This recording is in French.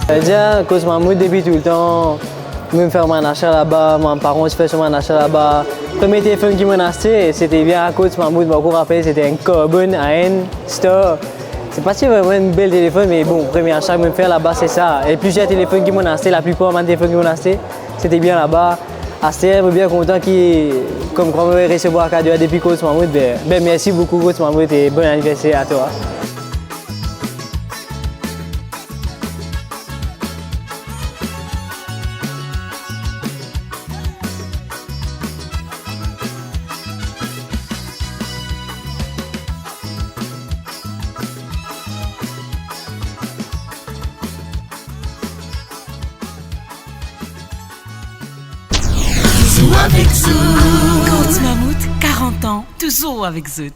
Déjà, Coach Mahmoud, depuis tout le temps, je me fais mon achat là-bas, mes parents se font mon achat là-bas. Le premier téléphone qu'ils m'ont acheté, c'était bien à Coach Mahmoud, je me rappelle, c'était un Carbon AN Store. C'est pas si vraiment un bel téléphone, mais bon, le premier achat que je me fais là-bas, c'est ça. Et plusieurs téléphones qu'ils m'ont acheté, la plupart des téléphones qu'ils m'ont acheté, c'était bien là-bas. Acheté, je suis bien content comme quand je vais recevoir un cadeau depuis Coach Mahmoud. Ben, merci beaucoup Coach Mahmoud et bon anniversaire à toi. Avec Zoot. Coach Mahmoud, 40 ans, toujours avec Zoot.